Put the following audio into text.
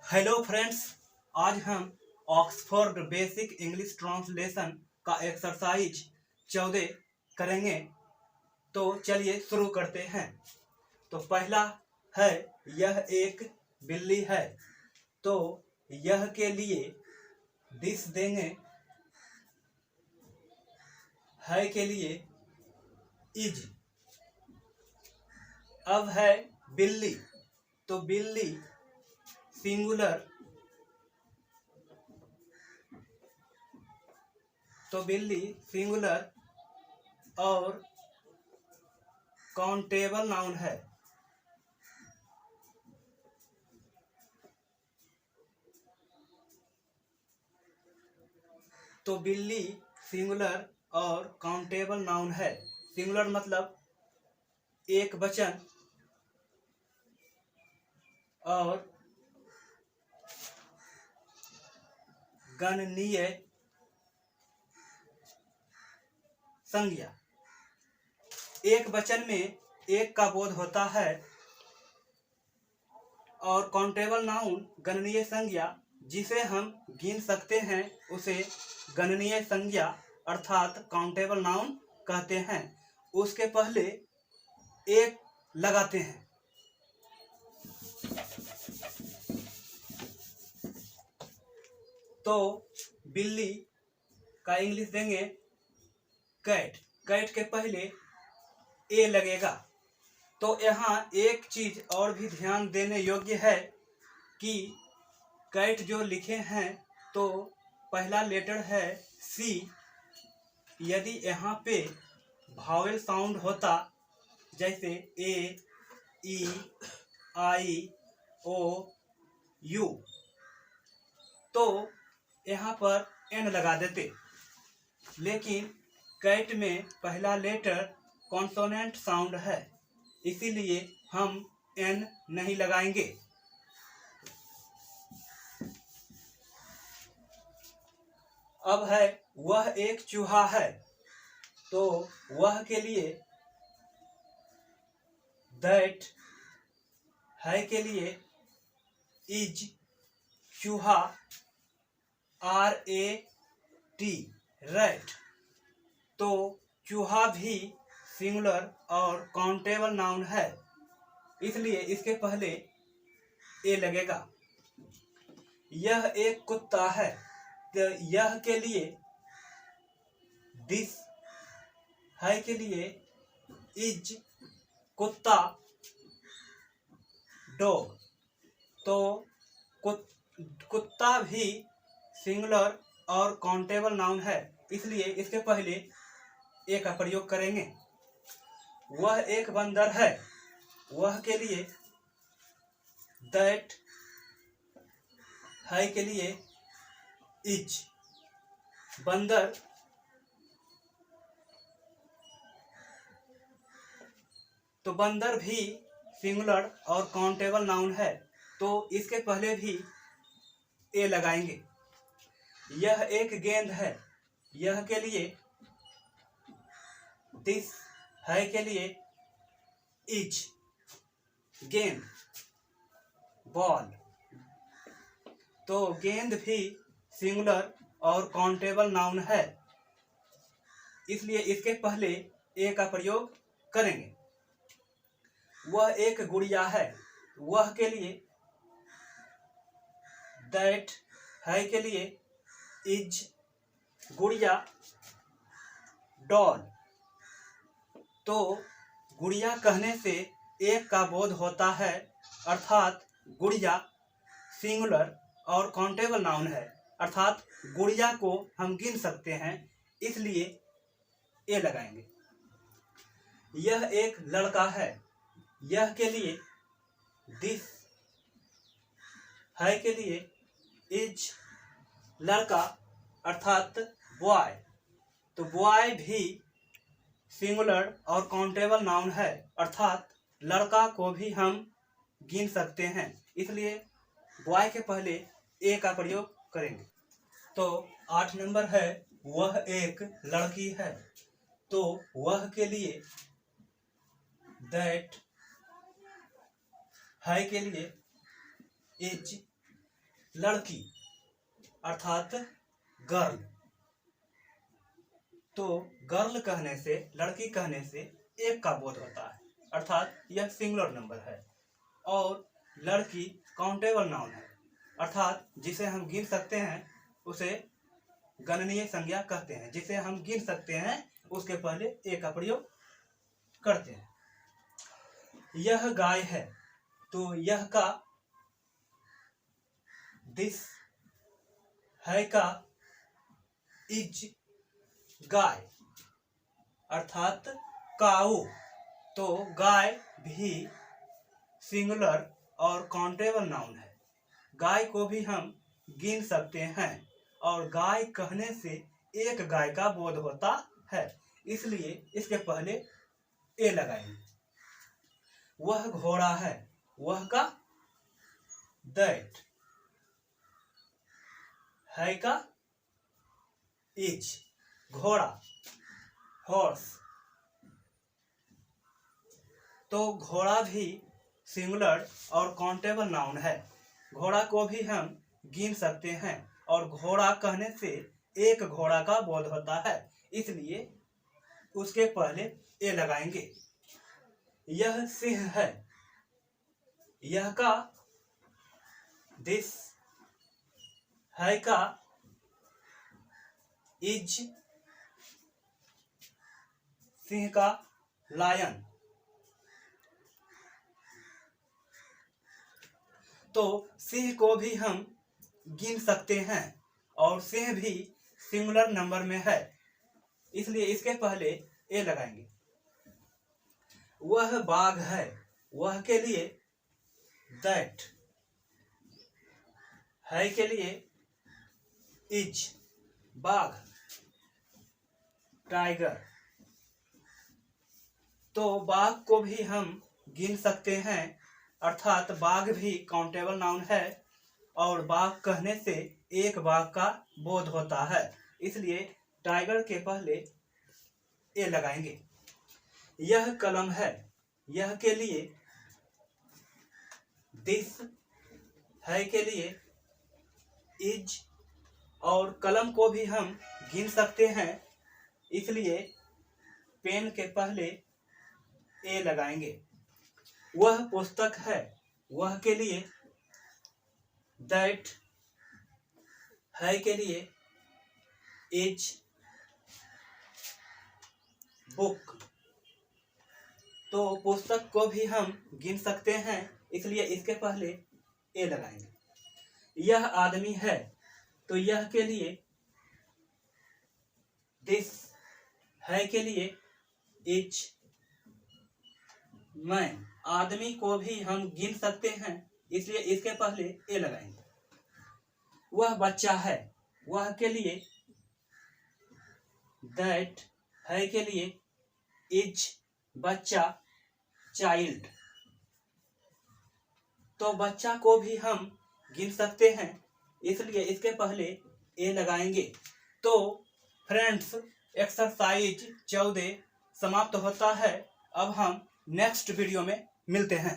Hello friends, आज हम Oxford basic English translation का एक्सरसाइज 14 करेंगे। तो चलिए शुरू करते हैं। तो पहला है, यह एक बिल्ली है। तो यह के लिए दिस देंगे, है के लिए इज। अब है बिल्ली, तो बिल्ली सिंगुलर, तो बिल्ली सिंगुलर और काउंटेबल नाउन है। तो बिल्ली सिंगुलर और काउंटेबल नाउन है। सिंगुलर मतलब एक वचन और गणनीय संज्ञा। एक वचन में एक का बोध होता है और काउंटेबल नाउन गणनीय संज्ञा जिसे हम गिन सकते हैं उसे गणनीय संज्ञा अर्थात काउंटेबल नाउन कहते हैं। उसके पहले एक लगाते हैं। तो बिल्ली का इंग्लिश देंगे कैट। कैट के पहले ए लगेगा। तो यहाँ एक चीज और भी ध्यान देने योग्य है कि कैट जो लिखे हैं तो पहला लेटर है सी। यदि यहाँ पे वावेल साउंड होता जैसे ए, ई, आई, ओ, यू, तो यहाँ पर एन लगा देते। लेकिन कैट में पहला लेटर कॉन्सोनेंट साउंड है, इसीलिए हम एन नहीं लगाएंगे। अब है, वह एक चूहा है। तो वह के लिए दैट, है के लिए इज, चूहा RAT, रैट। तो चूहा भी सिंगुलर और काउंटेबल नाउन है, इसलिए इसके पहले ए लगेगा। यह एक कुत्ता है। तो यह के लिए दिस, है के लिए इज, कुत्ता डॉग। तो कुत्ता भी सिंगुलर और काउंटेबल नाउन है, इसलिए इसके पहले ए का प्रयोग करेंगे। वह एक बंदर है। वह के लिए दैट, है के लिए इज, बंदर तो बंदर भी सिंगुलर और काउंटेबल नाउन है, तो इसके पहले भी ए लगाएंगे। यह एक गेंद है। यह के लिए दिस, है के लिए इज, गेंद बॉल। तो गेंद भी सिंगुलर और काउंटेबल नाउन है, इसलिए इसके पहले ए का प्रयोग करेंगे। वह एक गुड़िया है। वह के लिए दैट, है के लिए इज, गुड़िया डॉल। तो गुड़िया कहने से एक का बोध होता है, अर्थात गुड़िया सिंगुलर और काउंटेबल नाउन है, अर्थात गुड़िया को हम गिन सकते हैं, इसलिए ए लगाएंगे। यह एक लड़का है। यह के लिए दिस, है के लिए इज, लड़का अर्थात बॉय। तो बॉय भी सिंगुलर और काउंटेबल नाउन है, अर्थात लड़का को भी हम गिन सकते हैं, इसलिए बॉय के पहले ए का प्रयोग करेंगे। तो 8 नंबर है, वह एक लड़की है। तो वह के लिए दैट, है के लिए इज, लड़की अर्थात गर्ल। तो गर्ल कहने से, लड़की कहने से एक का बोध होता है, अर्थात यह सिंगुलर नंबर है। और लड़की काउंटेबल नाउन है, अर्थात जिसे हम गिन सकते हैं उसे गणनीय संज्ञा कहते हैं। जिसे हम गिन सकते हैं उसके पहले ए का प्रयोग करते हैं। यह गाय है, तो यह का दिस, है का इज गाय अर्थात काऊ। तो गाय भी सिंगुलर और काउंटेबल नाउन है। गाय को भी हम गिन सकते हैं और गाय कहने से एक गाय का बोध होता है, इसलिए इसके पहले ए लगाएंगे। वह घोड़ा है, वह का दैट, है का इज, घोड़ा हॉर्स। तो घोड़ा भी सिंगुलर और काउंटेबल नाउन है। घोड़ा को भी हम गिन सकते हैं और घोड़ा कहने से एक घोड़ा का बोध होता है, इसलिए उसके पहले ए लगाएंगे। यह सिंह है, यह का दिस, है का इज, सिंह का लायन। तो सिंह को भी हम गिन सकते हैं और सिंह भी सिंगुलर नंबर में है, इसलिए इसके पहले ए लगाएंगे। वह बाघ है, वह के लिए दैट, है के लिए इज, बाघ टाइगर। तो बाघ को भी हम गिन सकते हैं, अर्थात बाघ भी काउंटेबल नाउन है और बाघ कहने से एक बाघ का बोध होता है, इसलिए टाइगर के पहले ए लगाएंगे। यह कलम है, यह के लिए दिस, है के लिए इज और कलम को भी हम गिन सकते हैं, इसलिए पेन के पहले ए लगाएंगे। वह पुस्तक है, वह के लिए दैट, है के लिए इज, बुक। तो पुस्तक को भी हम गिन सकते हैं, इसलिए इसके पहले ए लगाएंगे। यह आदमी है, तो यह के लिए दिस, है के लिए इज, मैन। आदमी को भी हम गिन सकते हैं, इसलिए इसके पहले ए लगाएंगे। वह बच्चा है, वह के लिए दैट, है के लिए इज, बच्चा चाइल्ड। तो बच्चा को भी हम गिन सकते हैं, इसलिए इसके पहले ए लगाएंगे। तो फ्रेंड्स, एक्सरसाइज 14 समाप्त होता है। अब हम नेक्स्ट वीडियो में मिलते हैं।